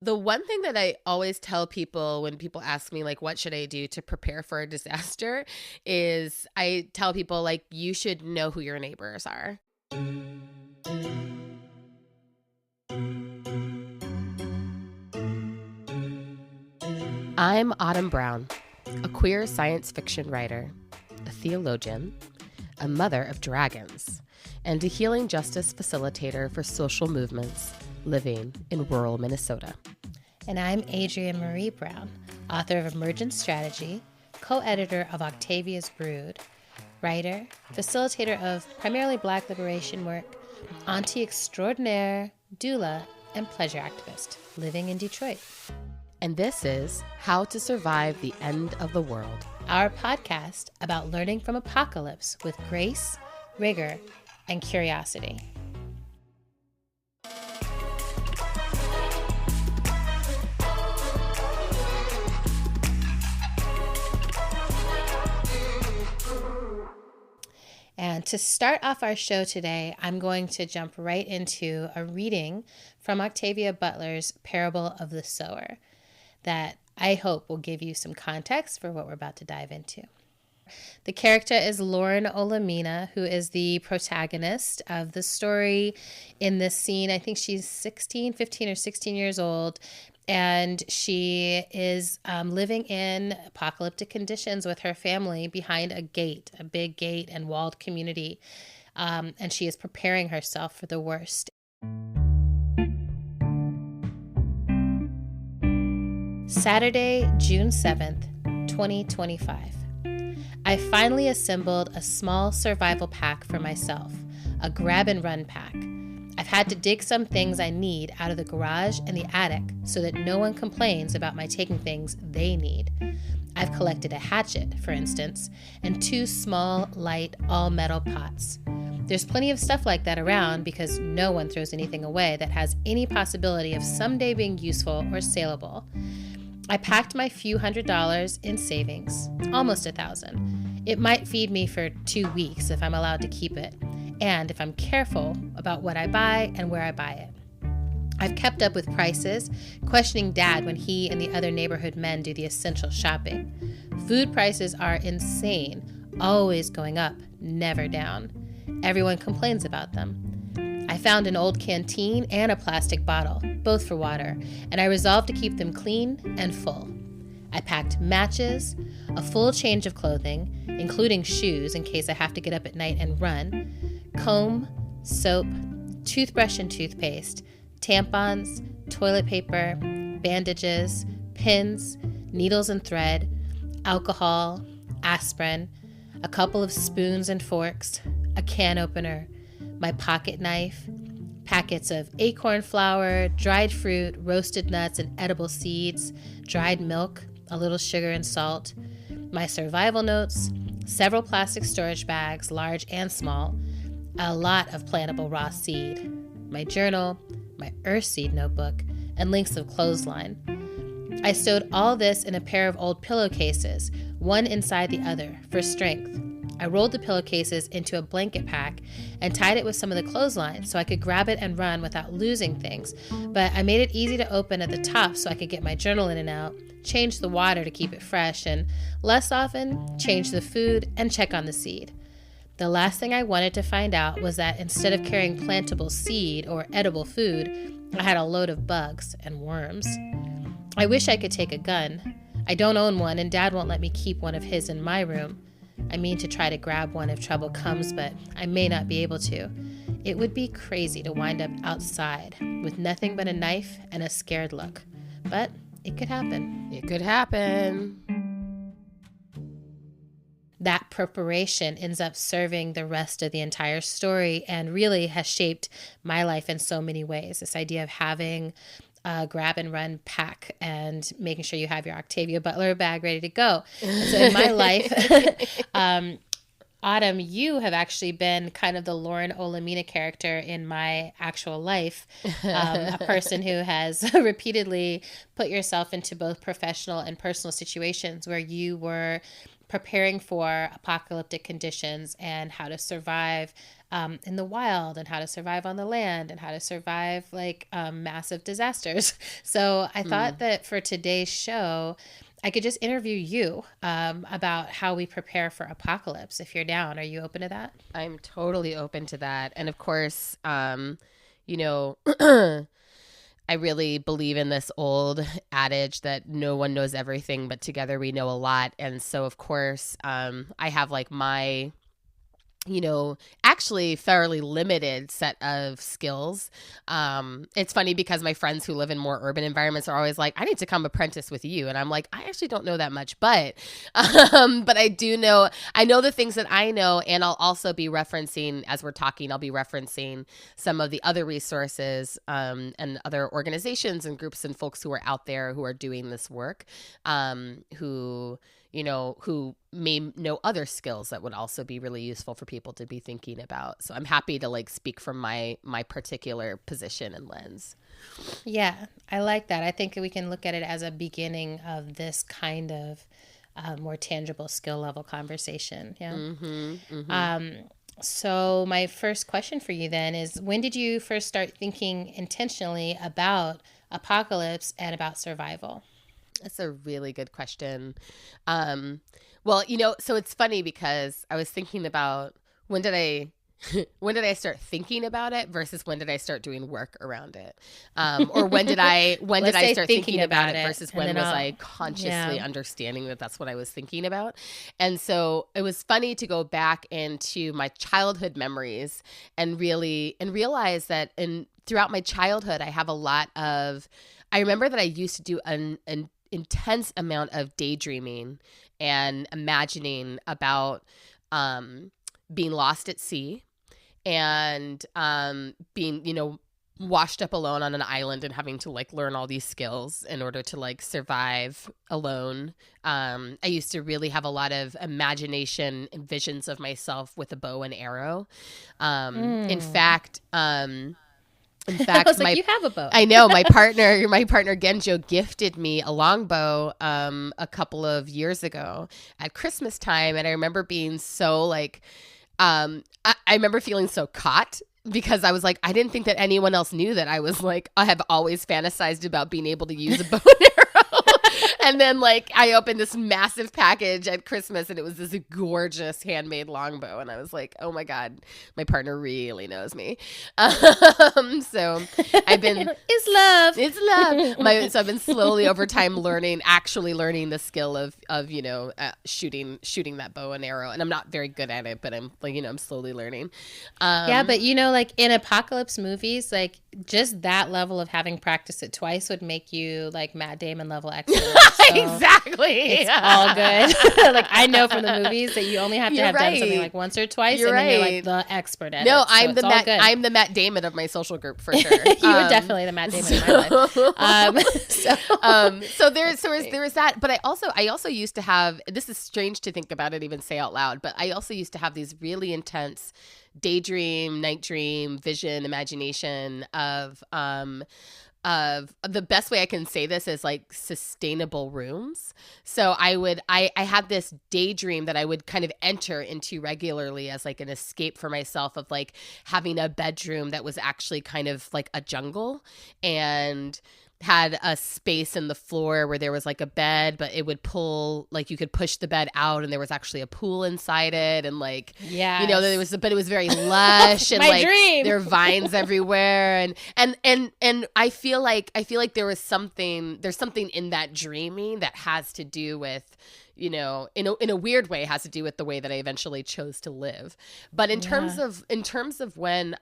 The one thing that I always tell people when people ask me, like, what should I do to prepare for a disaster, is I tell people, like, you should know who your neighbors are. I'm Autumn Brown, a queer science fiction writer, a theologian, a mother of dragons, and a healing justice facilitator for social movements living in rural Minnesota. And I'm Adrienne Marie Brown, author of Emergent Strategy, co-editor of Octavia's Brood, writer, facilitator of primarily Black liberation work, auntie extraordinaire, doula, and pleasure activist living in Detroit. And this is How to Survive the End of the World, Our podcast about learning from apocalypse with grace, rigor, and curiosity. And to start off our show today, I'm going to jump right into a reading from Octavia Butler's Parable of the Sower that I hope will give you some context for what we're about to dive into. The character is Lauren Olamina, who is the protagonist of the story in this scene. I think she's 15 or 16 years old, and she is living in apocalyptic conditions with her family behind a gate, a big gate and walled community, and she is preparing herself for the worst. Saturday, June 7th, 2025. I finally assembled a small survival pack for myself, a grab-and-run pack. I've had to dig some things I need out of the garage and the attic so that no one complains about my taking things they need. I've collected a hatchet, for instance, and 2 small, light, all-metal pots. There's plenty of stuff like that around because no one throws anything away that has any possibility of someday being useful or saleable. I packed my few $100s in savings, almost $1,000. It might feed me for 2 weeks if I'm allowed to keep it, and if I'm careful about what I buy and where I buy it. I've kept up with prices, questioning Dad when he and the other neighborhood men do the essential shopping. Food prices are insane, always going up, never down. Everyone complains about them. I found an old canteen and a plastic bottle, both for water, and I resolved to keep them clean and full. I packed matches, a full change of clothing, including shoes in case I have to get up at night and run, comb, soap, toothbrush and toothpaste, tampons, toilet paper, bandages, pins, needles and thread, alcohol, aspirin, a couple of spoons and forks, a can opener, my pocket knife, packets of acorn flour, dried fruit, roasted nuts and edible seeds, dried milk, a little sugar and salt, my survival notes, several plastic storage bags, large and small, a lot of plantable raw seed, my journal, my earthseed notebook, and links of clothesline. I stowed all this in a pair of old pillowcases, one inside the other, for strength. I rolled the pillowcases into a blanket pack and tied it with some of the clotheslines so I could grab it and run without losing things, but I made it easy to open at the top so I could get my journal in and out, change the water to keep it fresh, and less often, change the food and check on the seed. The last thing I wanted to find out was that instead of carrying plantable seed or edible food, I had a load of bugs and worms. I wish I could take a gun. I don't own one, and Dad won't let me keep one of his in my room. I mean to try to grab one if trouble comes, but I may not be able to. It would be crazy to wind up outside with nothing but a knife and a scared look. But it could happen. It could happen. That preparation ends up serving the rest of the entire story and really has shaped my life in so many ways. This idea of having a grab and run pack and making sure you have your Octavia Butler bag ready to go. And so in my life, Autumn, you have actually been kind of the Lauren Olamina character in my actual life, a person who has repeatedly put yourself into both professional and personal situations where you were preparing for apocalyptic conditions and how to survive in the wild and how to survive on the land and how to survive like massive disasters. So I thought that for today's show, I could just interview you about how we prepare for apocalypse. If you're down, are you open to that? I'm totally open to that. And of course, you know, I really believe in this old adage that no one knows everything, but together we know a lot. And so, of course, I have like my, actually fairly limited set of skills. It's funny because my friends who live in more urban environments are always like, I need to come apprentice with you. And I'm like, I actually don't know that much, but I know the things that I know. And I'll also be referencing, as we're talking, I'll be referencing some of the other resources and other organizations and groups and folks who are out there who are doing this work, who may know other skills that would also be really useful for people to be thinking about. So I'm happy to like speak from my particular position and lens. Yeah, I like that. I think we can look at it as a beginning of this kind of more tangible skill level conversation. Yeah. Mm-hmm, mm-hmm. So my first question for you then is, when did you first start thinking intentionally about apocalypse and about survival? That's a really good question. Well, so it's funny because I was thinking about when did I start thinking about it versus when did I start doing work around it? Or when did I start thinking about it versus when was I consciously understanding that that's what I was thinking about? And so it was funny to go back into my childhood memories and realize that throughout my childhood, I have a lot of, I remember that I used to do an intense amount of daydreaming and imagining about being lost at sea and being washed up alone on an island and having to like learn all these skills in order to like survive alone. I used to really have a lot of imagination and visions of myself with a bow and arrow. In fact, I was like, you have a bow. I know my partner Genjo gifted me a longbow a couple of years ago at Christmas time, and I remember being so like, I remember feeling so caught because I was like, I didn't think that anyone else knew that I was like, I have always fantasized about being able to use a bow and arrow. And then like I opened this massive package at Christmas and it was this gorgeous handmade longbow. And I was like, oh my God, my partner really knows me. So I've been, it's love. So I've been slowly over time actually learning the skill of shooting that bow and arrow. And I'm not very good at it, but I'm like, I'm slowly learning. Yeah. But like in apocalypse movies, like just that level of having practiced it twice would make you like Matt Damon level expert. So exactly. It's all good. Like I know from the movies that you only have to have done something like once or twice, and then you're like the expert at it. No, I'm the Matt Damon of my social group for sure. You were definitely the Matt Damon of my life. So there was that, but I also used to have. This is strange to think about it, even say out loud, but I also used to have these really intense daydream, night dream, vision, imagination of the best way I can say this is like sustainable rooms. So I had this daydream that I would kind of enter into regularly as like an escape for myself of like having a bedroom that was actually kind of like a jungle and had a space in the floor where there was like a bed, but it would pull, like you could push the bed out and there was actually a pool inside it. And like, but it was very lush and like dream. There were vines everywhere. And I feel like there's something in that dreaming that has to do with, in a weird way, has to do with the way that I eventually chose to live. But in terms of when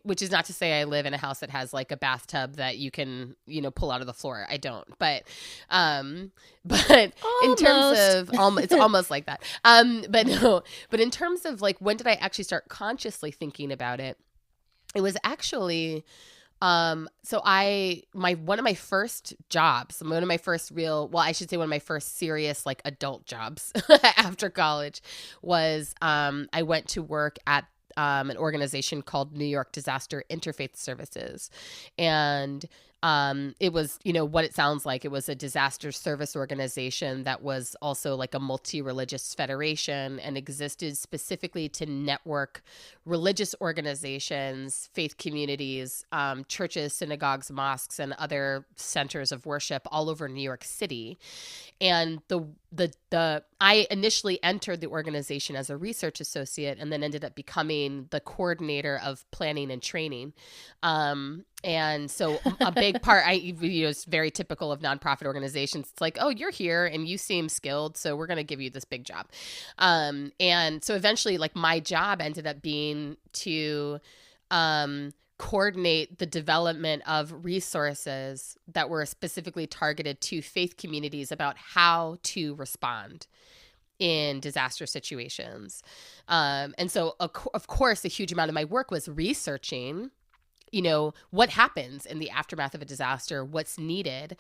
which is not to say I live in a house that has like a bathtub that you can, pull out of the floor. I don't, but in terms of, it's almost like that. But in terms of like, when did I actually start consciously thinking about it? It was actually, one of my first jobs, one of my first serious like adult jobs after college was, I went to work at an organization called New York Disaster Interfaith Services. And It was, you know, what it sounds like. It was a disaster service organization that was also like a multi-religious federation and existed specifically to network religious organizations, faith communities, churches, synagogues, mosques, and other centers of worship all over New York City. And I initially entered the organization as a research associate and then ended up becoming the coordinator of planning and training. And so a big part, it's very typical of nonprofit organizations. It's like, oh, you're here and you seem skilled, so we're going to give you this big job. And so eventually, like, my job ended up being to coordinate the development of resources that were specifically targeted to faith communities about how to respond in disaster situations. And so, of course, a huge amount of my work was researching, you know, what happens in the aftermath of a disaster, what's needed,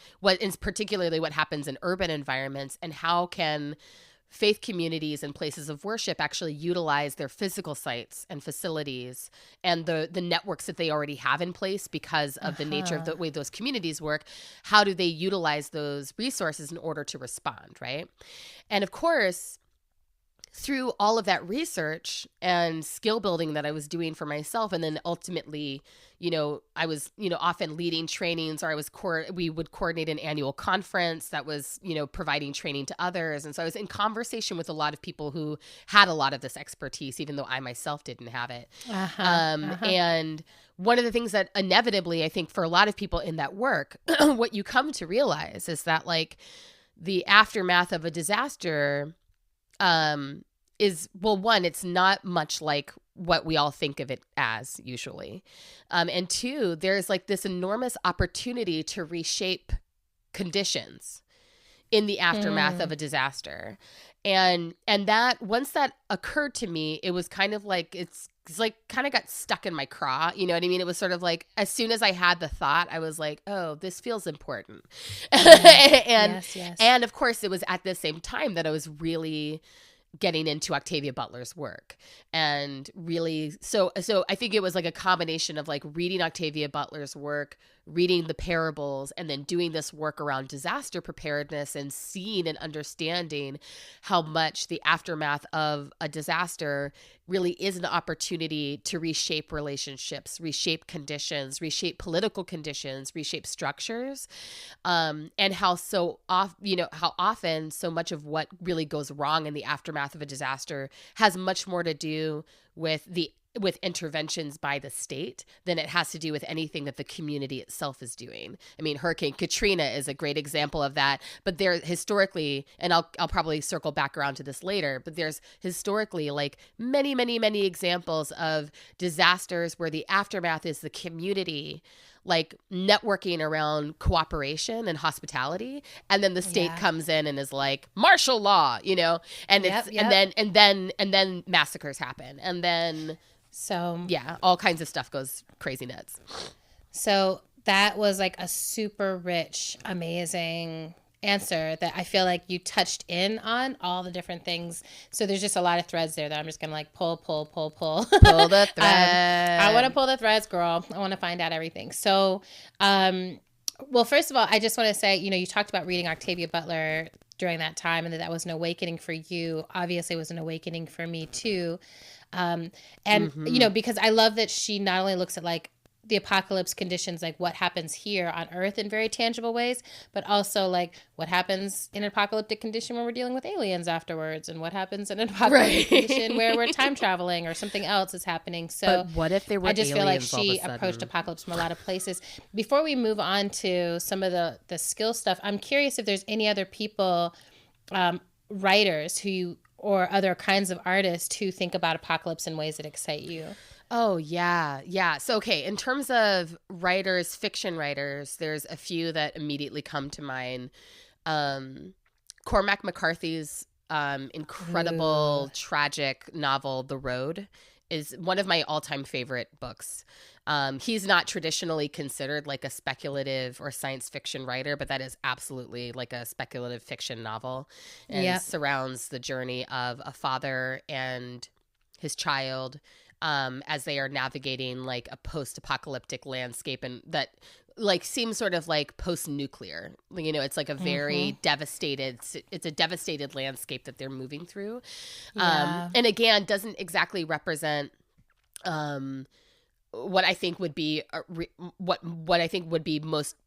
particularly what happens in urban environments, and how can faith communities and places of worship actually utilize their physical sites and facilities and the networks that they already have in place because of the nature of the way those communities work. How do they utilize those resources in order to respond, right? And of course, through all of that research and skill building that I was doing for myself, and then ultimately, you know, I was, you know, often leading trainings, or we would coordinate an annual conference that was, you know, providing training to others. And so I was in conversation with a lot of people who had a lot of this expertise, even though I myself didn't have it. And one of the things that inevitably, I think for a lot of people in that work, what you come to realize is that, like, the aftermath of a disaster is, well, one, it's not much like what we all think of it as usually. And two, there's like this enormous opportunity to reshape conditions in the aftermath of a disaster. And that, once that occurred to me, it was kind of like, it's like kind of got stuck in my craw. You know what I mean? It was sort of like, as soon as I had the thought, I was like, oh, this feels important. And of course, it was at the same time that I was really getting into Octavia Butler's work. And really, so I think it was like a combination of like reading Octavia Butler's work, reading the parables, and then doing this work around disaster preparedness and seeing and understanding how much the aftermath of a disaster really is an opportunity to reshape relationships, reshape conditions, reshape political conditions, reshape structures, and how often so much of what really goes wrong in the aftermath of a disaster has much more to do with interventions by the state than it has to do with anything that the community itself is doing. I mean, Hurricane Katrina is a great example of that, but there historically, and I'll probably circle back around to this later, but there's historically like many, many, many examples of disasters where the aftermath is the community like networking around cooperation and hospitality, and then the state comes in and is like martial law, you know, and and then massacres happen, and then all kinds of stuff goes crazy nuts. So that was like a super rich, amazing answer that I feel like you touched in on all the different things. So there's just a lot of threads there that I'm just gonna like pull. Pull the thread. I want to pull the threads, girl. I want to find out everything. So, well, first of all, I just want to say, you know, you talked about reading Octavia Butler during that time, and that was an awakening for you. Obviously, it was an awakening for me too. You know, because I love that she not only looks at like the apocalypse conditions, like what happens here on Earth in very tangible ways, but also like what happens in an apocalyptic condition when we're dealing with aliens afterwards, and what happens in an apocalyptic condition where we're time traveling or something else is happening. So but what if they were I just feel like aliens all she of a sudden? approached apocalypse from a lot of places. Before we move on to some of the skill stuff, I'm curious if there's any other people, writers or other kinds of artists who think about apocalypse in ways that excite you. Oh, yeah. Yeah. So, okay, in terms of writers, fiction writers, there's a few that immediately come to mind. Cormac McCarthy's incredible, tragic novel, The Road, is one of my all-time favorite books. He's not traditionally considered like a speculative or science fiction writer, but that is absolutely like a speculative fiction novel, and surrounds the journey of a father and his child as they are navigating like a post-apocalyptic landscape, and that like seems sort of like post-nuclear. You know, it's like a very it's a devastated landscape that they're moving through. And again, doesn't exactly represent what I think would be what I think would be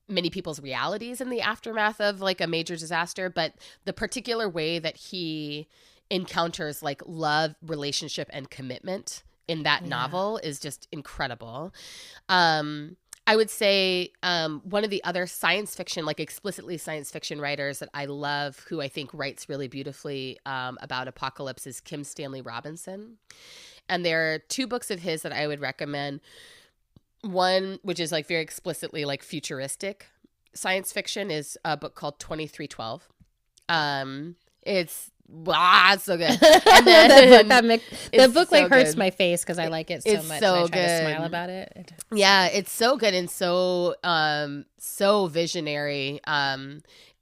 many people's realities in the aftermath of like a major disaster, but the particular way that he encounters like love, relationship, and commitment in that novel is just incredible. I would say one of the other science fiction, like explicitly science fiction writers that I love, who I think writes really beautifully about apocalypse, is Kim Stanley Robinson. And there are 2 books of his that I would recommend. One, which is like very explicitly like futuristic science fiction, is a book called 2312. It's so good. And then the book like hurts my face because I like it so much. So and I try to smile about it. It's so good and so visionary.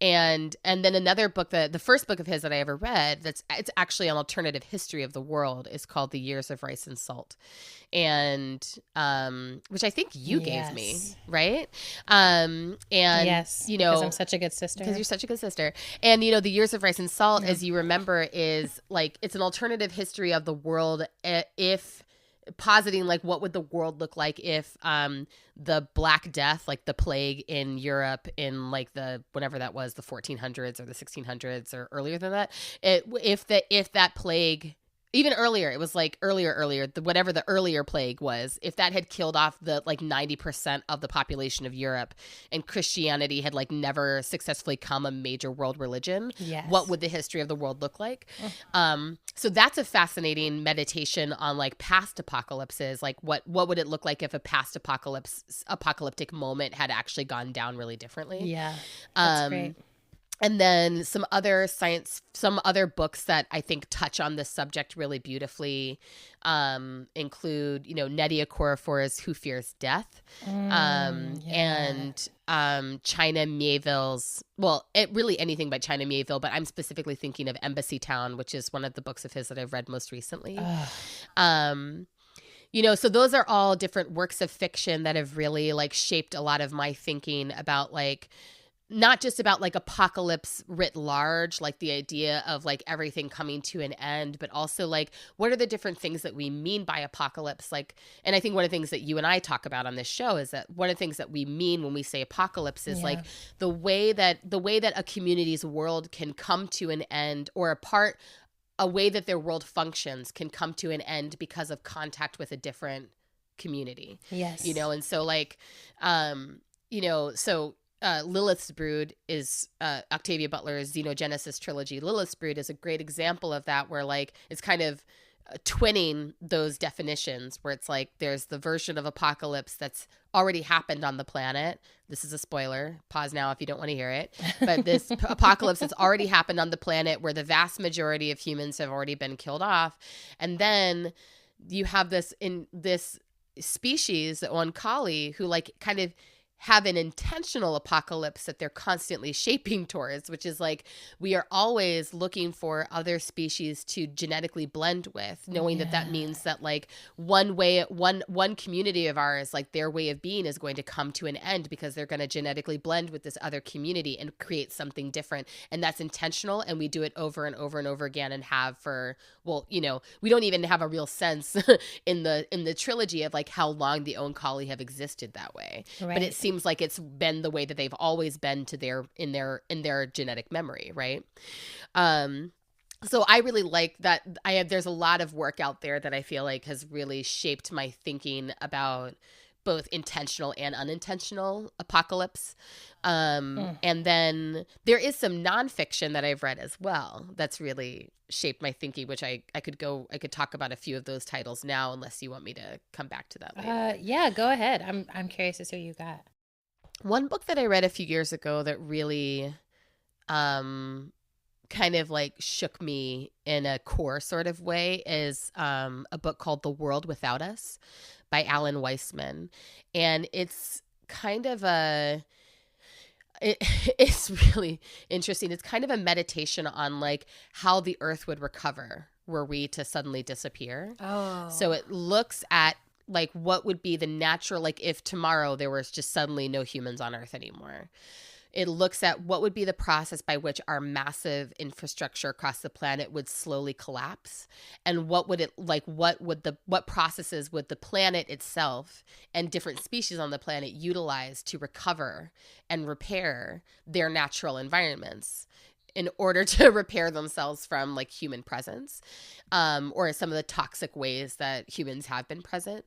And then another book, the first book of his that I ever read, it's actually an alternative history of the world, is called The Years of Rice and Salt, and which I think you gave me, right? And yes, you know, because I'm such a good sister. Because you're such a good sister. And you know, The Years of Rice and Salt, as you remember, is like it's an alternative history of the world, if positing like what would the world look like if the Black Death, like the plague in Europe in like the whatever that was, the 1400s or the 1600s or earlier than that, if that plague, even earlier, it was like earlier, whatever the earlier plague was, if that had killed off the like 90% of the population of Europe and Christianity had like never successfully become a major world religion, what would the history of the world look like? So that's a fascinating meditation on like past apocalypses. Like what would it look like if a past apocalyptic moment had actually gone down really differently? Yeah, that's great. And then some other books that I think touch on this subject really beautifully include, you know, Nnedi Okorafor's Who Fears Death, and China Miéville's, anything by China Miéville, but I'm specifically thinking of Embassy Town, which is one of the books of his that I've read most recently. You know, so those are all different works of fiction that have really like shaped a lot of my thinking about like, not just about like apocalypse writ large, like the idea of like everything coming to an end, but also like what are the different things that we mean by apocalypse? Like, and I think one of the things that you and I talk about on this show is that one of the things that we mean when we say apocalypse is like the way that a community's world can come to an end, or a way that their world functions can come to an end because of contact with a different community. Yes. You know, and so like, you know, so Lilith's Brood is Octavia Butler's Xenogenesis trilogy. Lilith's Brood is a great example of that, where like it's kind of twinning those definitions, where it's like there's the version of apocalypse that's already happened on the planet. This is a spoiler. Pause now if you don't want to hear it. But this apocalypse that's already happened on the planet, where the vast majority of humans have already been killed off. And then you have this species, the Oankali, who like kind of have an intentional apocalypse that they're constantly shaping towards, which is like we are always looking for other species to genetically blend with, knowing that means that like one community of ours, like their way of being is going to come to an end because they're going to genetically blend with this other community and create something different. And that's intentional. And we do it over and over and over again, and have for, well, you know, we don't even have a real sense in the trilogy of like how long the Oankali have existed that way. Right. But it seems like it's been the way that they've always been in their genetic memory, right? So I really like that. There's a lot of work out there that I feel like has really shaped my thinking about both intentional and unintentional apocalypse. And then there is some nonfiction that I've read as well that's really shaped my thinking, which I could talk about a few of those titles now, unless you want me to come back to that later. Yeah, go ahead. I'm curious to see what you got. One book that I read a few years ago that really kind of like shook me in a core sort of way is a book called The World Without Us by Alan Weissman. And it's kind of it's really interesting. It's kind of a meditation on like how the earth would recover were we to suddenly disappear. Oh. So it looks at like what would be the natural, like if tomorrow there was just suddenly no humans on Earth anymore. It looks at what would be the process by which our massive infrastructure across the planet would slowly collapse, and what processes would the planet itself and different species on the planet utilize to recover and repair their natural environments in order to repair themselves from like human presence, or some of the toxic ways that humans have been present.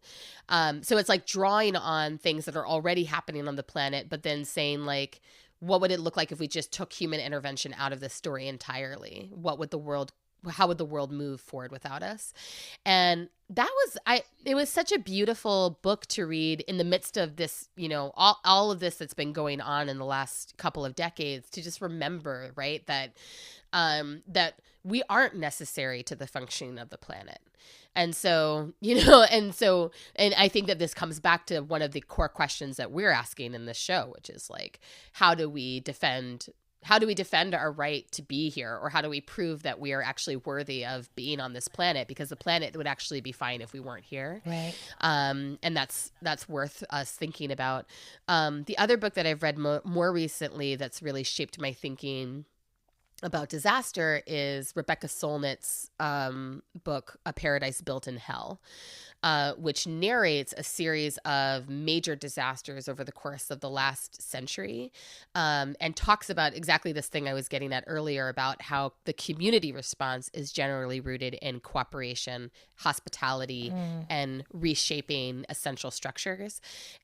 So it's like drawing on things that are already happening on the planet, but then saying like, what would it look like if we just took human intervention out of this story entirely? How would the world move forward without us? And it was such a beautiful book to read in the midst of this, you know, all of this that's been going on in the last couple of decades, to just remember, right, that we aren't necessary to the functioning of the planet. And so, you know, and I think that this comes back to one of the core questions that we're asking in this show, which is like, how do we defend our right to be here? Or how do we prove that we are actually worthy of being on this planet? Because the planet would actually be fine if we weren't here. Right. And that's worth us thinking about. The other book that I've read more recently that's really shaped my thinking about disaster is Rebecca Solnit's book, A Paradise Built in Hell, which narrates a series of major disasters over the course of the last century, and talks about exactly this thing I was getting at earlier about how the community response is generally rooted in cooperation, hospitality, and reshaping essential structures,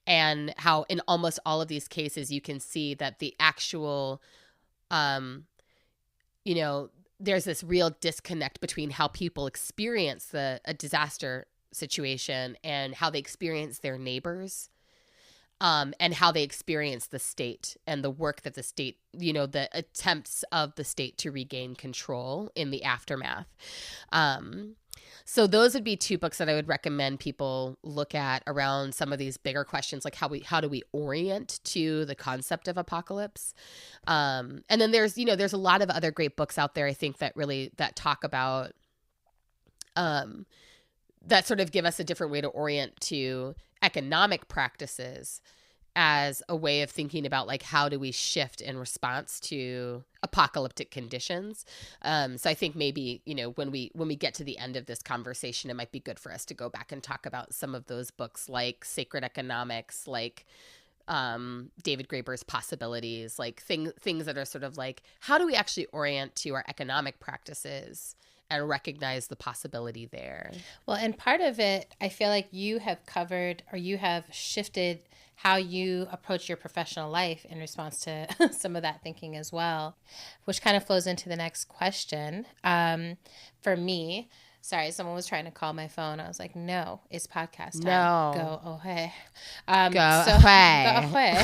and how in almost all of these cases you can see that the actual you know, there's this real disconnect between how people experience a disaster situation and how they experience their neighbors, and how they experience the state and the work that the state, you know, the attempts of the state to regain control in the aftermath. So those would be two books that I would recommend people look at around some of these bigger questions, like how do we orient to the concept of apocalypse? And then there's a lot of other great books out there, I think, that talk about, that sort of give us a different way to orient to economic practices as a way of thinking about like, how do we shift in response to apocalyptic conditions? So I think maybe, you know, when we get to the end of this conversation, it might be good for us to go back and talk about some of those books, like Sacred Economics, like David Graeber's Possibilities, like things that are sort of like, how do we actually orient to our economic practices and recognize the possibility there? Well, and part of it, I feel like you have covered, or you have shifted how you approach your professional life in response to some of that thinking as well, which kind of flows into the next question. For me, sorry, someone was trying to call my phone. I was like, no, it's podcast time. No. Go away. Go away.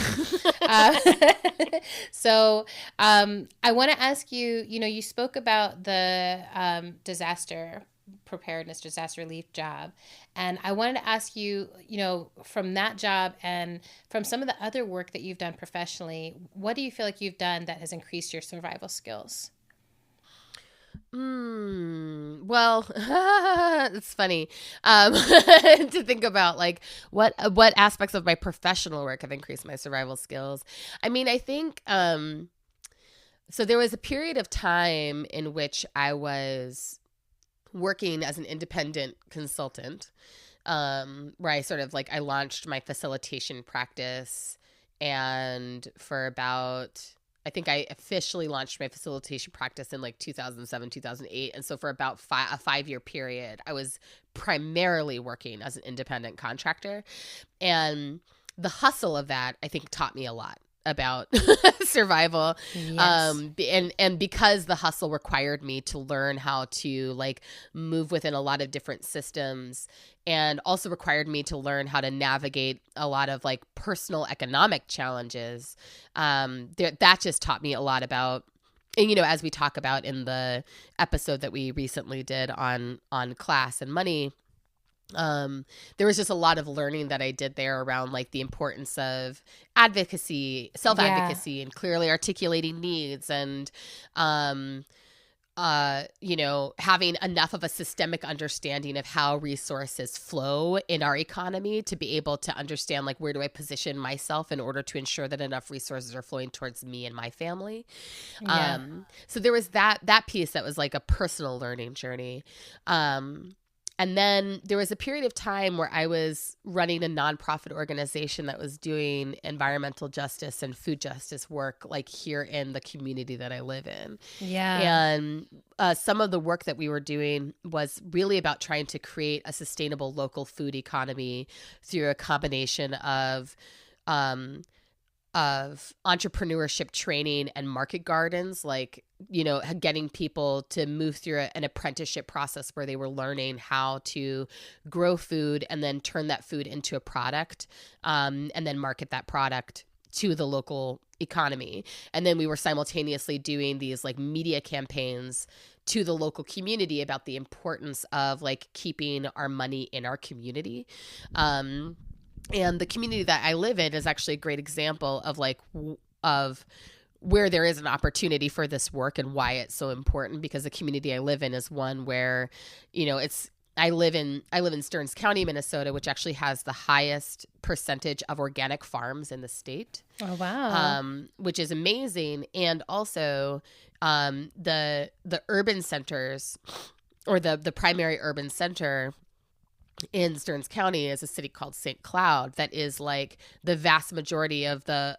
So I want to ask you, you know, you spoke about the disaster preparedness, disaster relief job. And I wanted to ask you, you know, from that job and from some of the other work that you've done professionally, what do you feel like you've done that has increased your survival skills? Well, it's funny to think about like what aspects of my professional work have increased my survival skills. I mean, I think so there was a period of time in which I was working as an independent consultant, where I launched my facilitation practice, and for about, I think I officially launched my facilitation practice in like 2007, 2008. And so for about a 5-year period, I was primarily working as an independent contractor. And the hustle of that, I think, taught me a lot about survival. Yes. And because the hustle required me to learn how to like move within a lot of different systems, and also required me to learn how to navigate a lot of like personal economic challenges, that just taught me a lot about, and, you know, as we talk about in the episode that we recently did on class and money, there was just a lot of learning that I did there around like the importance of advocacy, self-advocacy, and clearly articulating needs, and having enough of a systemic understanding of how resources flow in our economy to be able to understand, like, where do I position myself in order to ensure that enough resources are flowing towards me and my family. Yeah. So there was that piece that was like a personal learning journey. And then there was a period of time where I was running a nonprofit organization that was doing environmental justice and food justice work, like here in the community that I live in. Yeah. And some of the work that we were doing was really about trying to create a sustainable local food economy through a combination of entrepreneurship training and market gardens, like, getting people to move through an apprenticeship process where they were learning how to grow food and then turn that food into a product, and then market that product to the local economy. And then we were simultaneously doing these like media campaigns to the local community about the importance of like keeping our money in our community. And the community that I live in is actually a great example of of where there is an opportunity for this work and why it's so important, because the community I live in is one where, I live in Stearns County, Minnesota, which actually has the highest percentage of organic farms in the state. Oh, wow. Which is amazing. And also the urban centers, or the primary urban center in Stearns County is a city called St. Cloud that is like the vast majority of the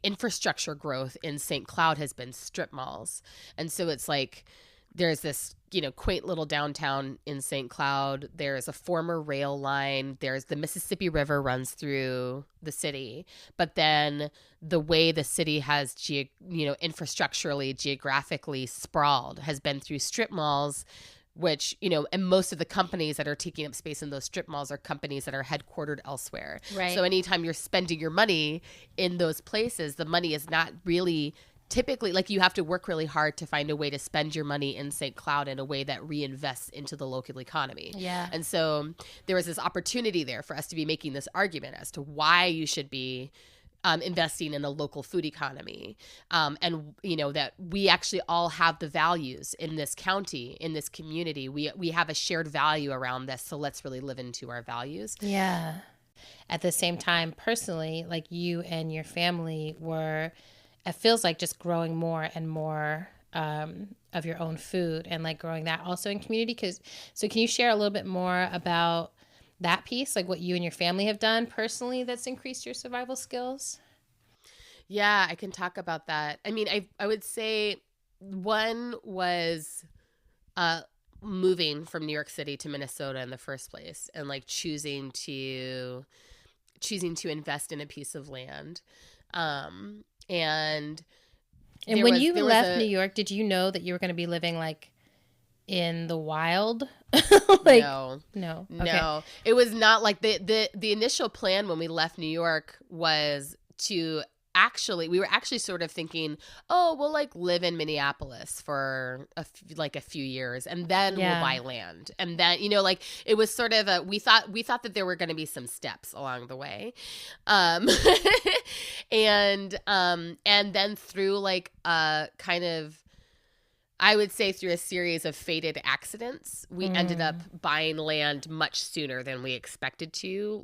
infrastructure growth in St. Cloud has been strip malls. And so it's like there's this, quaint little downtown in St. Cloud. There's a former rail line. There's the Mississippi River runs through the city. But then the way the city has, infrastructurally, geographically sprawled has been through strip malls, which, and most of the companies that are taking up space in those strip malls are companies that are headquartered elsewhere. Right. So anytime you're spending your money in those places, the money is not really typically, like, you have to work really hard to find a way to spend your money in St. Cloud in a way that reinvests into the local economy. Yeah. And so there was this opportunity there for us to be making this argument as to why you should be investing in a local food economy. And, that we actually all have the values in this county, in this community. We have a shared value around this. So let's really live into our values. Yeah. At the same time, personally, like, you and your family were, it feels like, just growing more and more of your own food and like growing that also in community. So can you share a little bit more about that piece, like what you and your family have done personally that's increased your survival skills? Yeah, I can talk about that. I mean, I would say one was moving from New York City to Minnesota in the first place, and like choosing to invest in a piece of land. And when you left New York, did you know that you were going to be living like in the wild? Like, no. Okay. It was not like the initial plan when we left New York was to we were actually sort of thinking, oh, we'll like live in Minneapolis for a few years, and then we'll buy land. And then, like, it was sort of we thought that there were going to be some steps along the way. And then through like kind of, I would say through a series of fated accidents, we ended up buying land much sooner than we expected to,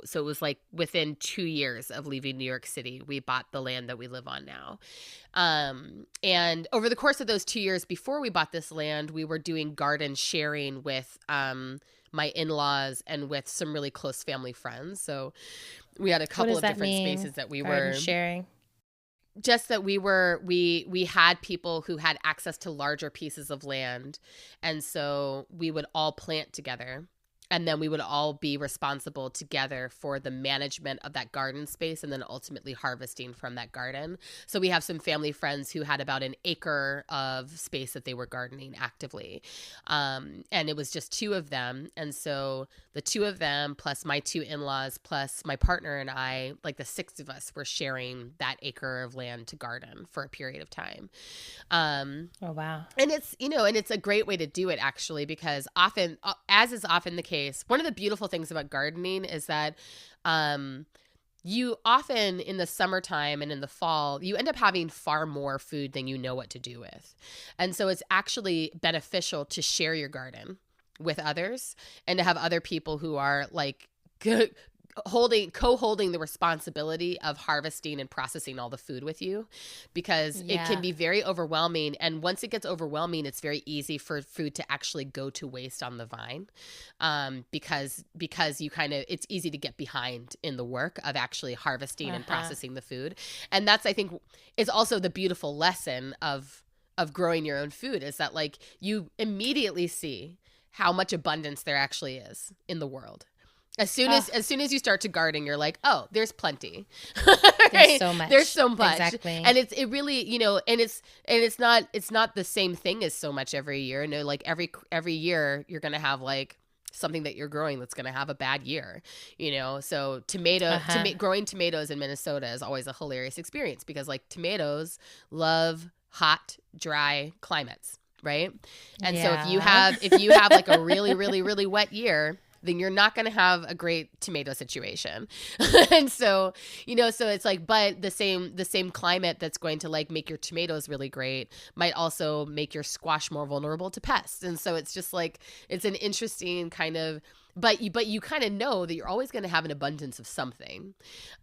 so it was like within 2 years of leaving New York City, we bought the land that we live on now. And over the course of those 2 years before we bought this land, we were doing garden sharing with my in-laws and with some really close family friends. So we had a couple of different spaces that we were sharing. Just that we had people who had access to larger pieces of land. And so we would all plant together, and then we would all be responsible together for the management of that garden space and then ultimately harvesting from that garden. So we have some family friends who had about an acre of space that they were gardening actively. And it was just two of them. And so the two of them plus my two in-laws plus my partner and I, like the six of us, were sharing that acre of land to garden for a period of time. Oh, wow. And it's, and it's a great way to do it, actually, because often, as is often the case, one of the beautiful things about gardening is that you often in the summertime and in the fall, you end up having far more food than you know what to do with. And so it's actually beneficial to share your garden with others and to have other people who are like co-holding the responsibility of harvesting and processing all the food with you, because it can be very overwhelming. And once it gets overwhelming, it's very easy for food to actually go to waste on the vine, because you kind of, it's easy to get behind in the work of actually harvesting and processing the food. And that's, I think, is also the beautiful lesson of growing your own food, is that like you immediately see how much abundance there actually is in the world. As soon as you start to garden, you're like, oh, there's plenty. Right? There's so much. There's so much. Exactly. And it really, you know, and it's not the same thing as so much every year. No, like every year you're going to have like something that you're growing that's going to have a bad year, you know? So growing tomatoes in Minnesota is always a hilarious experience, because like tomatoes love hot, dry climates, right? And so if you have like a really, really, really wet year, then you're not going to have a great tomato situation. And so, you know, so it's like, but the same climate that's going to like make your tomatoes really great might also make your squash more vulnerable to pests. And so it's just like, it's an interesting kind of, but you kind of know that you're always going to have an abundance of something.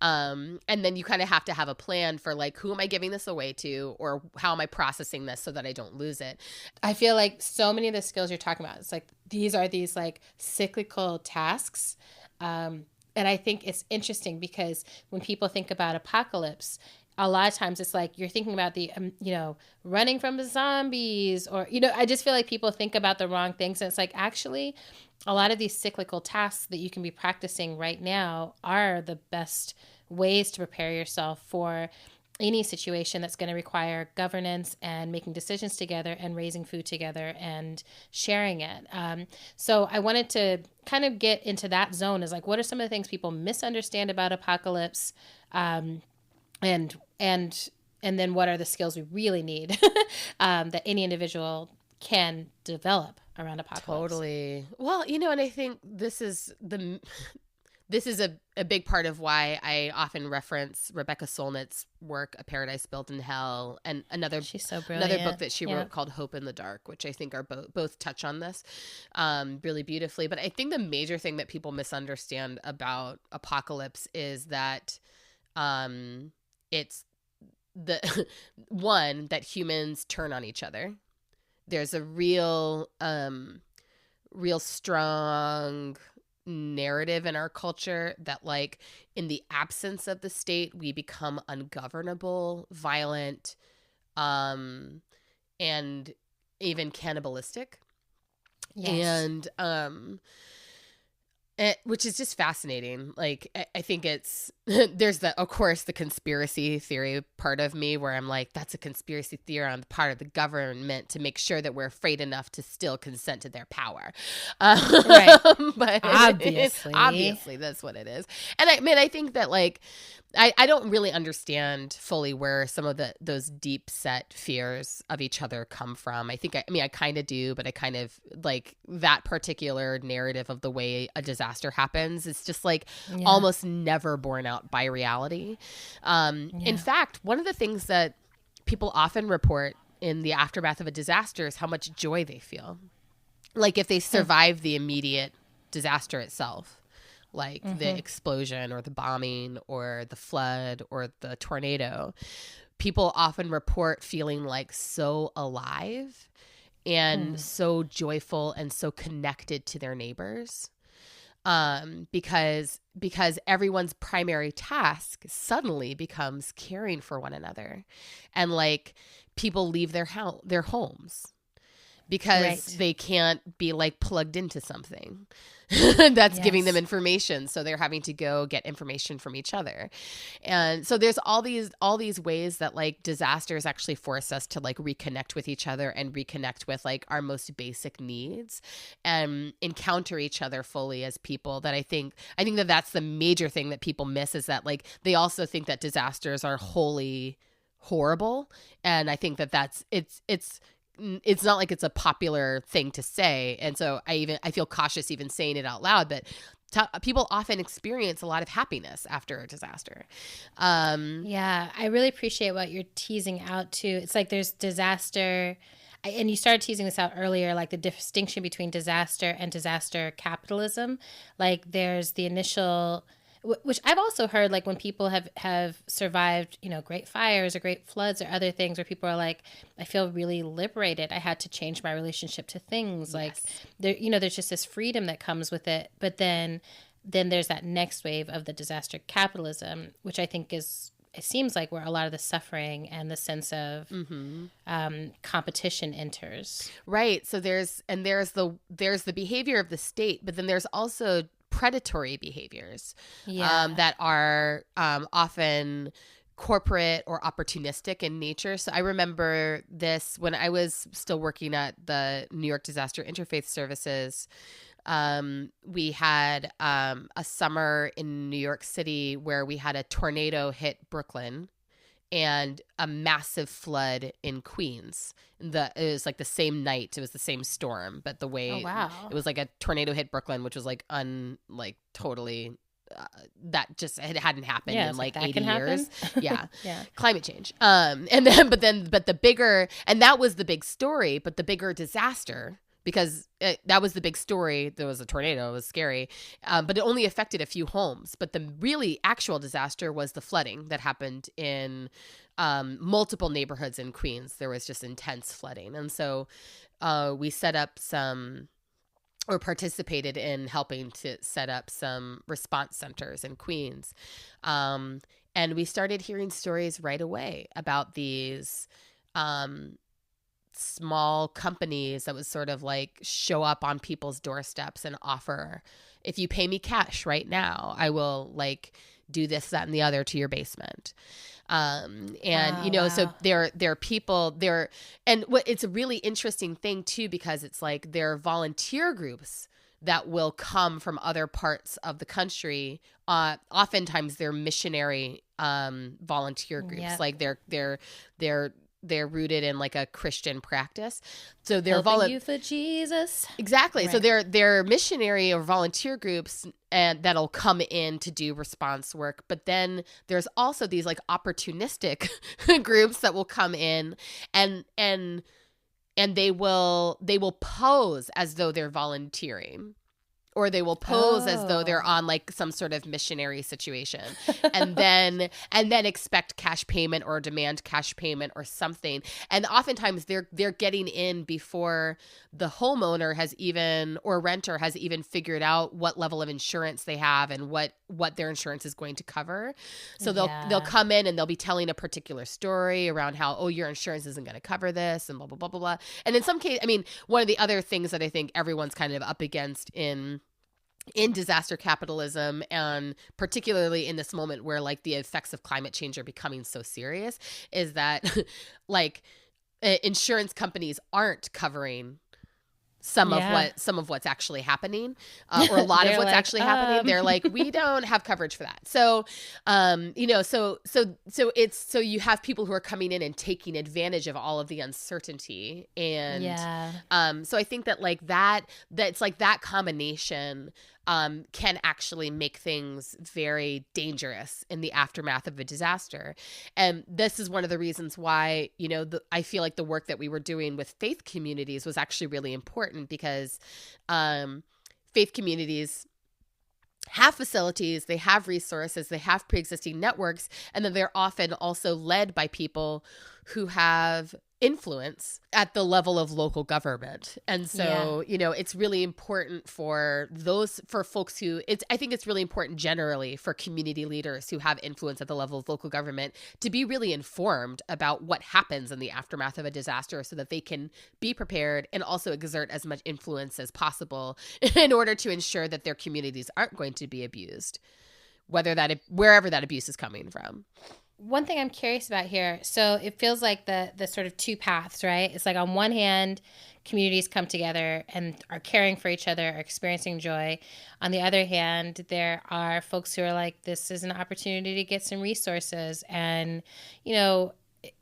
And then you kind of have to have a plan for like, who am I giving this away to, or how am I processing this so that I don't lose it? I feel like so many of the skills you're talking about, it's like, these are these like cyclical tasks. And I think it's interesting because when people think about apocalypse, a lot of times it's like you're thinking about the, you know, running from the zombies, or, you know, I just feel like people think about the wrong things. And it's like, actually, a lot of these cyclical tasks that you can be practicing right now are the best ways to prepare yourself for any situation that's going to require governance and making decisions together and raising food together and sharing it. So I wanted to kind of get into that zone, is like, what are some of the things people misunderstand about apocalypse? And then what are the skills we really need that any individual can develop around apocalypse? Totally. Well, you know, and I think this is a big part of why I often reference Rebecca Solnit's work, A Paradise Built in Hell, and She's so brilliant. Another book that she wrote called Hope in the Dark, which I think are both touch on this really beautifully. But I think the major thing that people misunderstand about apocalypse is that it's the one, that humans turn on each other. There's a real strong narrative in our culture that like in the absence of the state, we become ungovernable, violent, and even cannibalistic. Yes. And which is just fascinating. Like, I think it's, there's of course, the conspiracy theory part of me where I'm like, that's a conspiracy theory on the part of the government to make sure that we're afraid enough to still consent to their power. Right. But obviously that's what it is. And I think that like, I don't really understand fully where some of those deep set fears of each other come from. I kind of do, but I kind of like that particular narrative of the way a disaster happens. It's just like almost never borne out by reality. In fact, one of the things that people often report in the aftermath of a disaster is how much joy they feel. Like if they survive the immediate disaster itself, like the explosion or the bombing or the flood or the tornado, people often report feeling like so alive and so joyful and so connected to their neighbors, because everyone's primary task suddenly becomes caring for one another, and like people leave their homes because they can't be like plugged into something that's giving them information. So they're having to go get information from each other. And so there's all these ways that like disasters actually force us to like reconnect with each other and reconnect with like our most basic needs and encounter each other fully as people. That I think that that's the major thing that people miss, is that like they also think that disasters are wholly horrible. And I think that it's not like it's a popular thing to say. And so I feel cautious even saying it out loud, but people often experience a lot of happiness after a disaster. Yeah, I really appreciate what you're teasing out too. It's like there's disaster, and you started teasing this out earlier, like the distinction between disaster and disaster capitalism. Like there's the initial, which I've also heard, like when people have survived, great fires or great floods or other things, where people are like, I feel really liberated. I had to change my relationship to things. Yes. Like there's just this freedom that comes with it. But then there's that next wave of the disaster capitalism, which I think it seems like where a lot of the suffering and the sense of competition enters. Right. So there's the behavior of the state, but then there's also predatory behaviors that are often corporate or opportunistic in nature. So I remember this when I was still working at the New York Disaster Interfaith Services. We had a summer in New York City where we had a tornado hit Brooklyn and a massive flood in Queens. It was like the same night. It was the same storm, but the way it was like a tornado hit Brooklyn, which was like totally that just it hadn't happened in like 80 years. Yeah. Climate change. But the bigger, and that was the big story, but the bigger disaster, because that was the big story. There was a tornado. It was scary. But it only affected a few homes. But the really actual disaster was the flooding that happened in multiple neighborhoods in Queens. There was just intense flooding. And so we set up or participated in helping to set up some response centers in Queens. And we started hearing stories right away about these small companies that would sort of like show up on people's doorsteps and offer, if you pay me cash right now, I will like do this, that, and the other to your basement. So there are people there. And it's a really interesting thing too, because it's like there are volunteer groups that will come from other parts of the country. Oftentimes they're missionary volunteer groups. Yep. Like they're rooted in like a Christian practice. So they're helping you for Jesus. Exactly. Right. So they're missionary or volunteer groups and that'll come in to do response work. But then there's also these like opportunistic groups that will come in and they will pose as though they're volunteering. Or they will pose as though they're on like some sort of missionary situation, and then expect cash payment or demand cash payment or something. And oftentimes they're getting in before the homeowner or renter has even figured out what level of insurance they have and what their insurance is going to cover. So they'll come in and they'll be telling a particular story around how, your insurance isn't going to cover this and blah blah blah blah blah. And in some case, I mean, one of the other things that I think everyone's kind of up against in disaster capitalism, and particularly in this moment where like the effects of climate change are becoming so serious, is that like insurance companies aren't covering some of what's actually happening, or a lot of what's actually happening. They're like, we don't have coverage for that. So, so you have people who are coming in and taking advantage of all of the uncertainty. And, so I think that like that's like that combination, can actually make things very dangerous in the aftermath of a disaster. And this is one of the reasons why, I feel like the work that we were doing with faith communities was actually really important, because faith communities have facilities, they have resources, they have pre-existing networks, and then they're often also led by people who have influence at the level of local government. And so, it's really important for folks who, I think it's really important generally for community leaders who have influence at the level of local government to be really informed about what happens in the aftermath of a disaster, so that they can be prepared and also exert as much influence as possible in order to ensure that their communities aren't going to be abused, wherever that abuse is coming from. One thing I'm curious about here, so it feels like the sort of two paths, right? It's like on one hand, communities come together and are caring for each other, are experiencing joy. On the other hand, there are folks who are like, this is an opportunity to get some resources. And,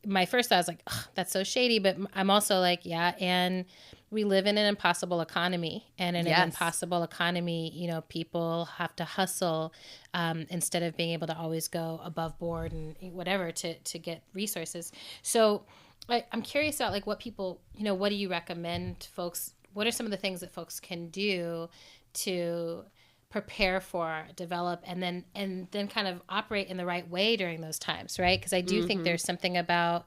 my first thought was like, "Ugh, that's so shady," but I'm also like, yeah, and we live in an impossible economy, and in an impossible economy, you know, people have to hustle instead of being able to always go above board and whatever to get resources. So I'm curious about like what people, you know, what do you recommend folks? What are some of the things that folks can do to prepare for, develop, and then kind of operate in the right way during those times, right? Because I do think there's something about,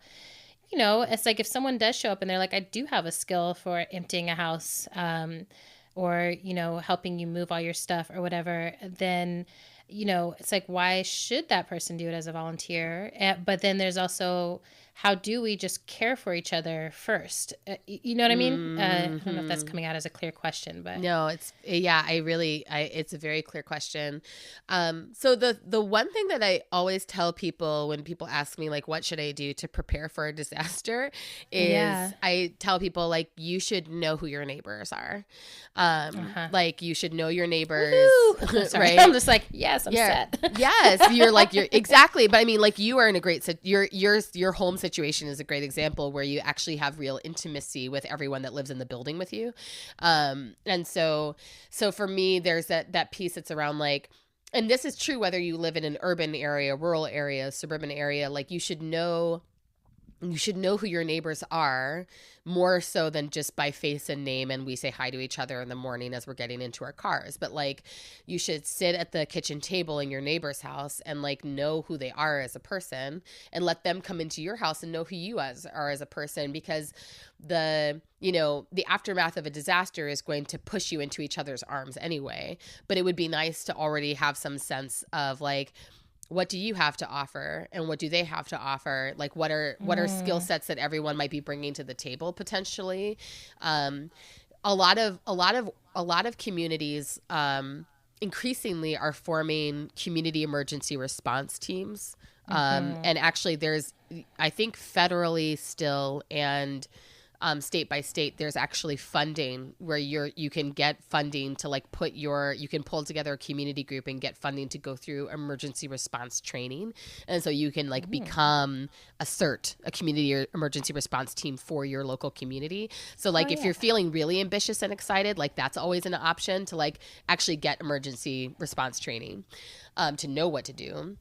you know, it's like if someone does show up and they're like, I do have a skill for emptying a house, or, you know, helping you move all your stuff or whatever, then, you know, it's like, why should that person do it as a volunteer? But then there's also, how do we just care for each other first? You know what I mean? I don't know if that's coming out as a clear question, but no, it's a very clear question. So the one thing that I always tell people when people ask me like, what should I do to prepare for a disaster is I tell people like, you should know who your neighbors are. Like you should know your neighbors, right? I'm just like, yes, I'm set. Yes. You're exactly. But I mean, like you are in a great, your home situation is a great example where you actually have real intimacy with everyone that lives in the building with you. And so for me, there's that piece that's around like, and this is true whether you live in an urban area, rural area, suburban area, like you should know who your neighbors are more so than just by face and name. And we say hi to each other in the morning as we're getting into our cars. But like you should sit at the kitchen table in your neighbor's house and like know who they are as a person and let them come into your house and know who you are as a person, because the aftermath of a disaster is going to push you into each other's arms anyway. But it would be nice to already have some sense of like, what do you have to offer and what do they have to offer? Like what are skill sets that everyone might be bringing to the table potentially? A lot of communities increasingly are forming community emergency response teams. And actually there's, I think federally still and state by state, there's actually funding where you can get funding to like you can pull together a community group and get funding to go through emergency response training. And so you can like become a CERT, a community or emergency response team for your local community. So like if you're feeling really ambitious and excited, like that's always an option to like actually get emergency response training to know what to do.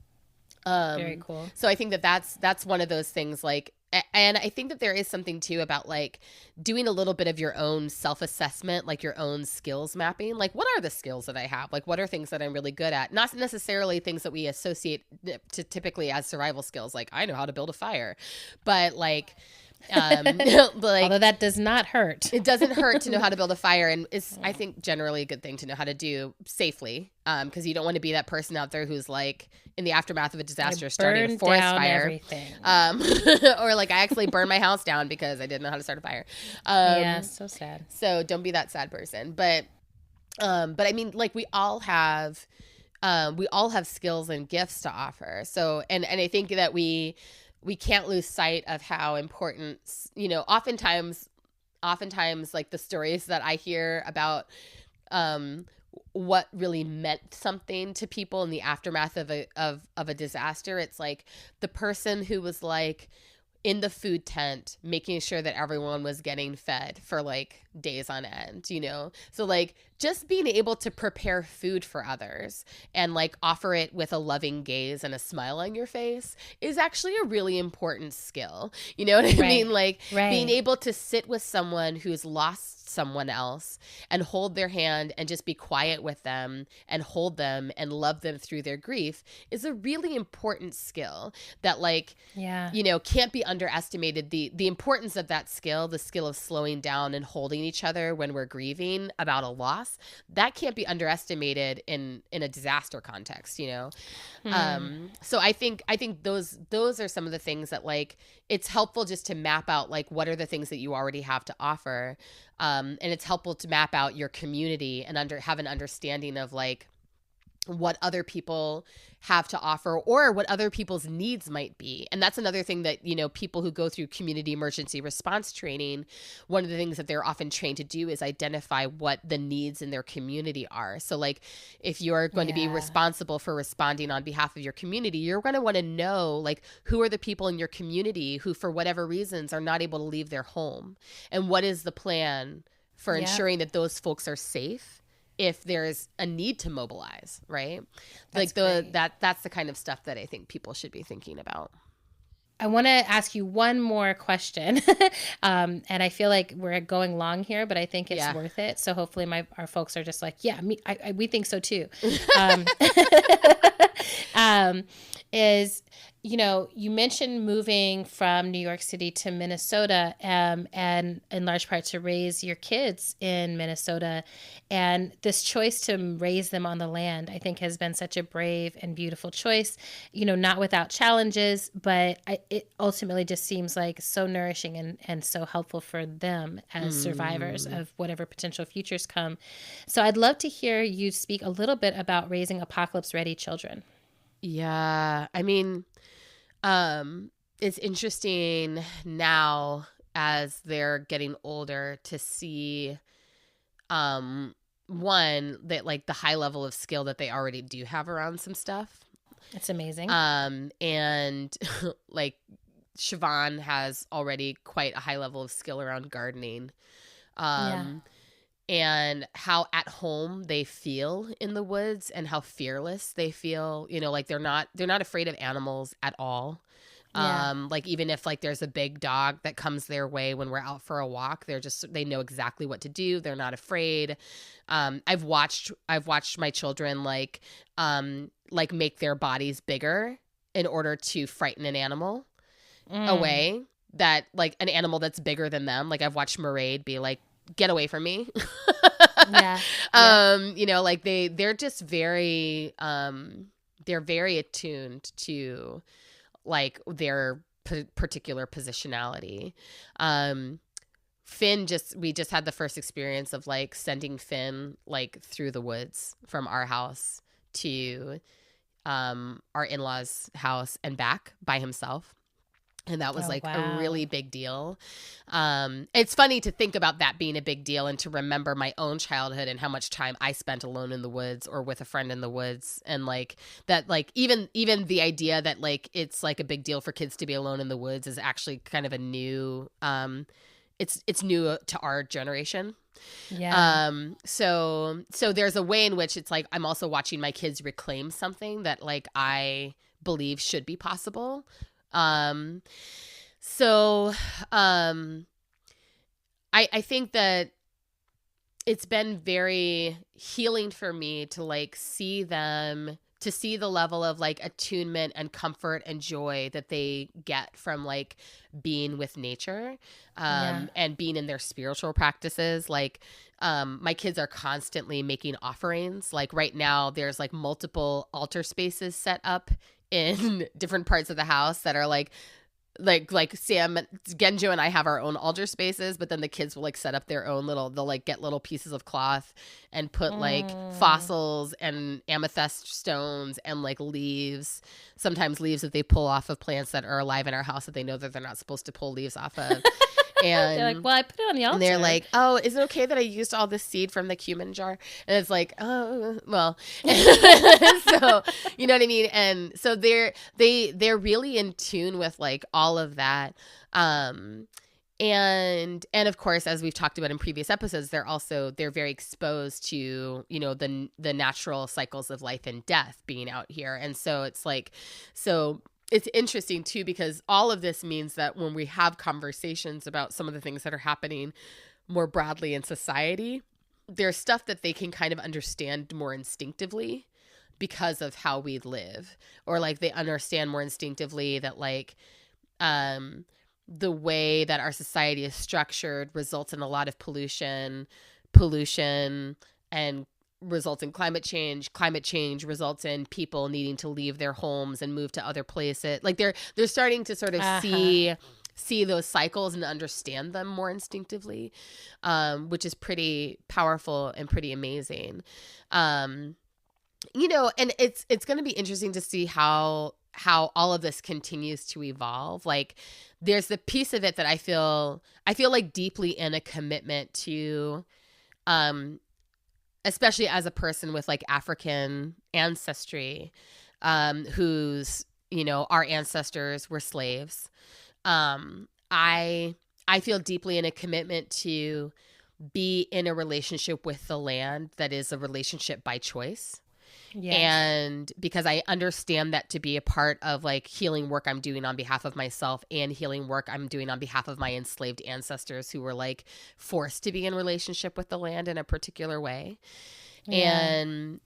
Very cool. So I think that's one of those things like, and I think that there is something too about like doing a little bit of your own self-assessment, like your own skills mapping. Like what are the skills that I have? Like what are things that I'm really good at? Not necessarily things that we associate to typically as survival skills. Like I know how to build a fire, but like, like, although that does not hurt. It doesn't hurt to know how to build a fire, and it's I think generally a good thing to know how to do safely, because you don't want to be that person out there who's like in the aftermath of a disaster starting a forest fire, or like I actually burned my house down because I didn't know how to start a fire. Yeah, so sad. So don't be that sad person, but I mean, like we all have skills and gifts to offer. So and I think that we can't lose sight of how important, you know, oftentimes like the stories that I hear about what really meant something to people in the aftermath of a disaster. It's like the person who was like in the food tent, making sure that everyone was getting fed for like days on end, you know? So like just being able to prepare food for others and like offer it with a loving gaze and a smile on your face is actually a really important skill. You know what I mean? Like being able to sit with someone who's lost someone else and hold their hand and just be quiet with them and hold them and love them through their grief is a really important skill that like, you know, can't be underestimated. The importance of that skill, the skill of slowing down and holding each other when we're grieving about a loss, that can't be underestimated in a disaster context, you know? So I think those are some of the things that like, it's helpful just to map out like, what are the things that you already have to offer? And it's helpful to map out your community and have an understanding of like, what other people have to offer or what other people's needs might be. And that's another thing that, you know, people who go through community emergency response training, one of the things that they're often trained to do is identify what the needs in their community are. So like if you're going to be responsible for responding on behalf of your community, you're going to want to know like who are the people in your community who for whatever reasons are not able to leave their home, and what is the plan for ensuring that those folks are safe if there's a need to mobilize, right? That's the kind of stuff that I think people should be thinking about. I want to ask you one more question. And I feel like we're going long here, but I think it's worth it. So hopefully our folks are just like, yeah, we think so too. Is, you know, you mentioned moving from New York City to Minnesota, and in large part to raise your kids in Minnesota. And this choice to raise them on the land, I think, has been such a brave and beautiful choice, you know, not without challenges, but it ultimately just seems like so nourishing and so helpful for them as survivors of whatever potential futures come. So I'd love to hear you speak a little bit about raising apocalypse-ready children. Yeah, I mean, it's interesting now as they're getting older to see, one, that like the high level of skill that they already do have around some stuff. It's amazing. And like Siobhan has already quite a high level of skill around gardening. And how at home they feel in the woods and how fearless they feel, you know, like they're not afraid of animals at all. Like even if like there's a big dog that comes their way when we're out for a walk, they know exactly what to do. They're not afraid. I've watched my children like make their bodies bigger in order to frighten an animal away, that like an animal that's bigger than them. Like I've watched Mairead be like, get away from me. You know, like they're just very they're very attuned to like their particular positionality. We just had the first experience of like sending Finn like through the woods from our house to our in-laws' house and back by himself. And that was a really big deal. It's funny to think about that being a big deal and to remember my own childhood and how much time I spent alone in the woods or with a friend in the woods. And like that, like even the idea that like it's like a big deal for kids to be alone in the woods is actually kind of a new, it's new to our generation. So there's a way in which it's like I'm also watching my kids reclaim something that like I believe should be possible. I think that it's been very healing for me to like see them, to see the level of like attunement and comfort and joy that they get from like being with nature, and being in their spiritual practices. Like, my kids are constantly making offerings. Like right now there's like multiple altar spaces set up in different parts of the house that are like Sam, Genjo and I have our own altar spaces, but then the kids will like set up their own they'll like get little pieces of cloth and put like fossils and amethyst stones and like leaves, sometimes leaves that they pull off of plants that are alive in our house that they know that they're not supposed to pull leaves off of. And they're like, well, I put it on the altar. And they're like, oh, is it okay that I used all this seed from the cumin jar? And it's like, oh, well. So, you know what I mean? And so they're really in tune with like all of that. And of course, as we've talked about in previous episodes, they're very exposed to, you know, the natural cycles of life and death being out here. And so it's like, it's interesting too, because all of this means that when we have conversations about some of the things that are happening more broadly in society, there's stuff that they can kind of understand more instinctively because of how we live, or like they understand more instinctively that like, the way that our society is structured results in a lot of pollution and results in climate change results in people needing to leave their homes and move to other places. Like they're starting to sort of see those cycles and understand them more instinctively, which is pretty powerful and pretty amazing. And it's going to be interesting to see how all of this continues to evolve. Like, there's the piece of it that I feel like deeply in a commitment to, especially as a person with like African ancestry, whose, our ancestors were slaves. I feel deeply in a commitment to be in a relationship with the land that is a relationship by choice. Yes. And because I understand that to be a part of like healing work I'm doing on behalf of myself and healing work I'm doing on behalf of my enslaved ancestors who were like forced to be in relationship with the land in a particular way. Yeah.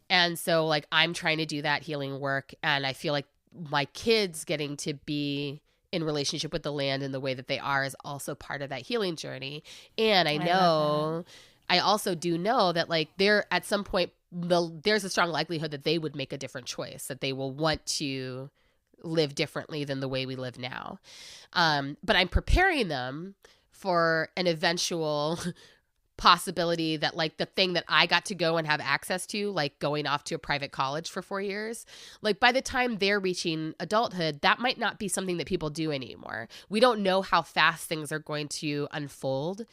And so like I'm trying to do that healing work, and I feel like my kids getting to be in relationship with the land in the way that they are is also part of that healing journey. And I also do know that like there at some point there's a strong likelihood that they would make a different choice, that they will want to live differently than the way we live now. But I'm preparing them for an eventual possibility that like the thing that I got to go and have access to, like going off to a private college for 4 years, like by the time they're reaching adulthood, that might not be something that people do anymore. We don't know how fast things are going to unfold.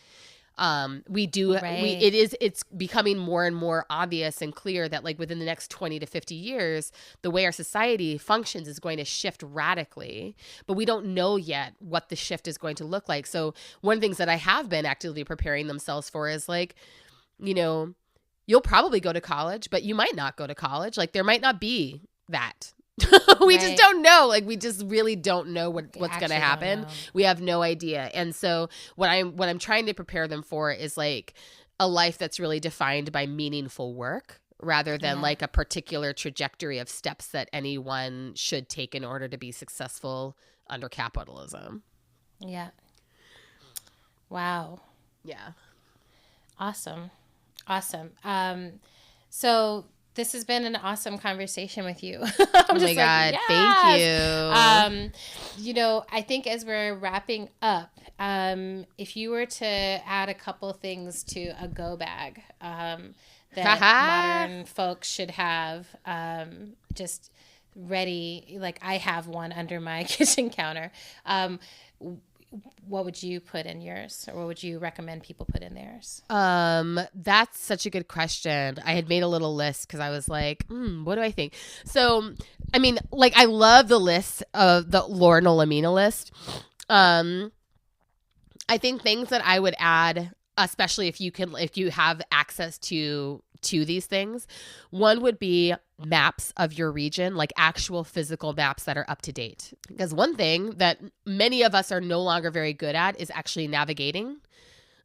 It's becoming more and more obvious and clear that like within the next 20 to 50 years, the way our society functions is going to shift radically, but we don't know yet what the shift is going to look like. So one of the things that I have been actively preparing themselves for is like, you'll probably go to college, but you might not go to college. Like there might not be that. We just don't know. Like we just really don't know what's going to happen. We have no idea. And so what I'm trying to prepare them for is like a life that's really defined by meaningful work rather than like a particular trajectory of steps that anyone should take in order to be successful under capitalism. Yeah. Wow. Yeah. Awesome. So this has been an awesome conversation with you. Oh my God. Yes! Thank you. I think as we're wrapping up, if you were to add a couple things to a go bag that modern folks should have just ready, like I have one under my kitchen counter, what would you put in yours, or what would you recommend people put in theirs? That's such a good question. I had made a little list because I was like, what do I think? So, I mean, like I love the list of the Lauren Olamina list. I think things that I would add, especially if you have access to these things, one would be maps of your region, like actual physical maps that are up to date. Because one thing that many of us are no longer very good at is actually navigating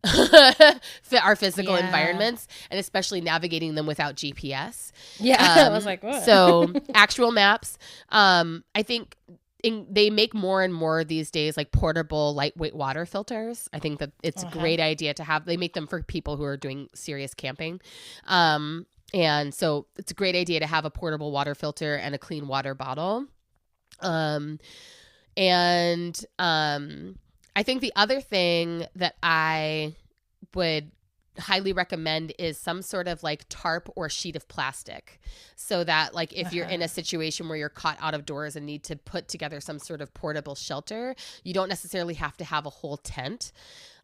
our physical environments, and especially navigating them without GPS. Yeah, I was like, what? So actual maps. I think they make more and more these days like portable lightweight water filters. I think that it's a great idea to have. They make them for people who are doing serious camping. And so it's a great idea to have a portable water filter and a clean water bottle. I think the other thing that I would highly recommend is some sort of like tarp or sheet of plastic, so that like if you're in a situation where you're caught out of doors and need to put together some sort of portable shelter, you don't necessarily have to have a whole tent.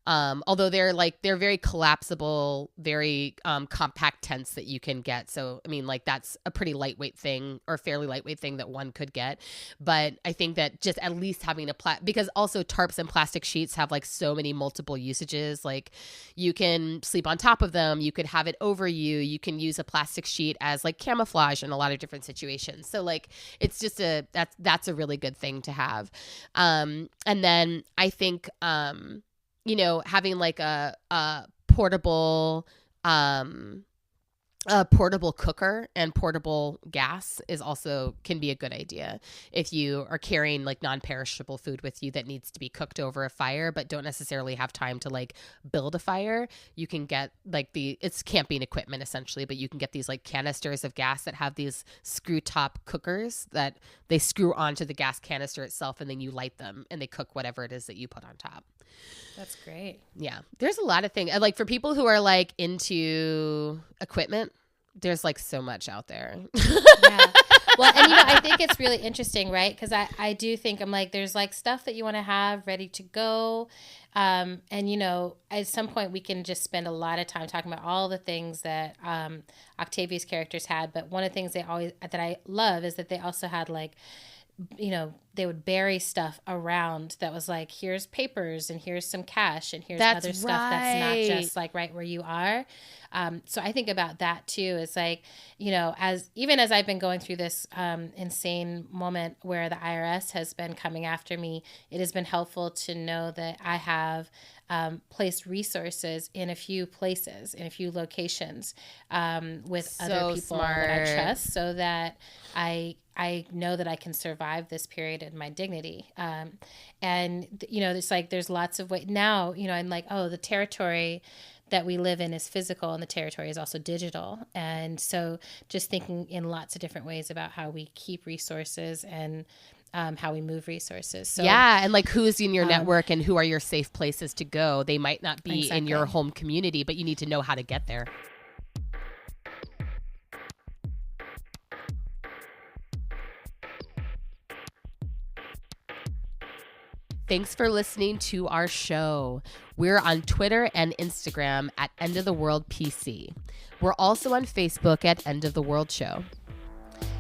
Although they're very collapsible, very compact tents that you can get. So, I mean, like that's a pretty lightweight thing, or fairly lightweight thing that one could get. But I think that just at least having because also tarps and plastic sheets have like so many multiple usages. Like you can sleep on top of them, you could have it over you, you can use a plastic sheet as like camouflage in a lot of different situations. So like it's just that's a really good thing to have. And then I think having like a portable cooker and portable gas can be a good idea if you are carrying like non-perishable food with you that needs to be cooked over a fire, but don't necessarily have time to like build a fire. You can get like it's camping equipment essentially, but you can get these like canisters of gas that have these screw top cookers that they screw onto the gas canister itself, and then you light them and they cook whatever it is that you put on top. That's great. Yeah. There's a lot of things. Like for people who are like into equipment, There's like so much out there. Yeah. Well, and I think it's really interesting, right? Because I do think I'm like, there's like stuff that you want to have ready to go. And, at some point we can just spend a lot of time talking about all the things that Octavia's characters had. But one of the things that I love is that they also had like, they would bury stuff around that was like, here's papers and here's some cash and here's other stuff that's not just like right where you are. So I think about that too. It's like, as I've been going through this insane moment where the IRS has been coming after me, it has been helpful to know that I have placed resources in a few places, in a few locations with other people that I trust, so that I know that I can survive this period in my dignity. It's like there's lots of ways now, I'm like, oh, the territory that we live in is physical and the territory is also digital. And so just thinking in lots of different ways about how we keep resources and how we move resources. So, yeah. And like who's in your network and who are your safe places to go? They might not be in your home community, but you need to know how to get there. Thanks for listening to our show. We're on Twitter and Instagram at End of the World PC. We're also on Facebook at End of the World Show.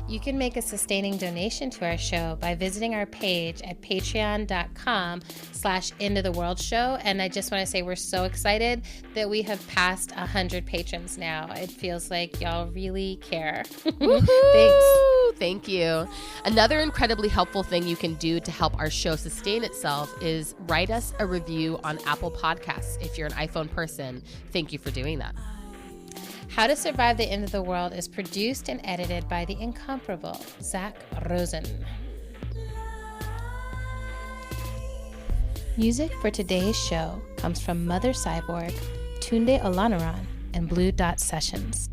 You can make a sustaining donation to our show by visiting our page at patreon.com/endoftheworldshow. And I just want to say we're so excited that we have passed 100 patrons now. It feels like y'all really care. Thanks. Thank you. Another incredibly helpful thing you can do to help our show sustain itself is write us a review on Apple Podcasts. If you're an iPhone person, thank you for doing that. How to Survive the End of the World is produced and edited by the incomparable Zach Rosen. Music for today's show comes from Mother Cyborg, Tunde Olaniran, and Blue Dot Sessions.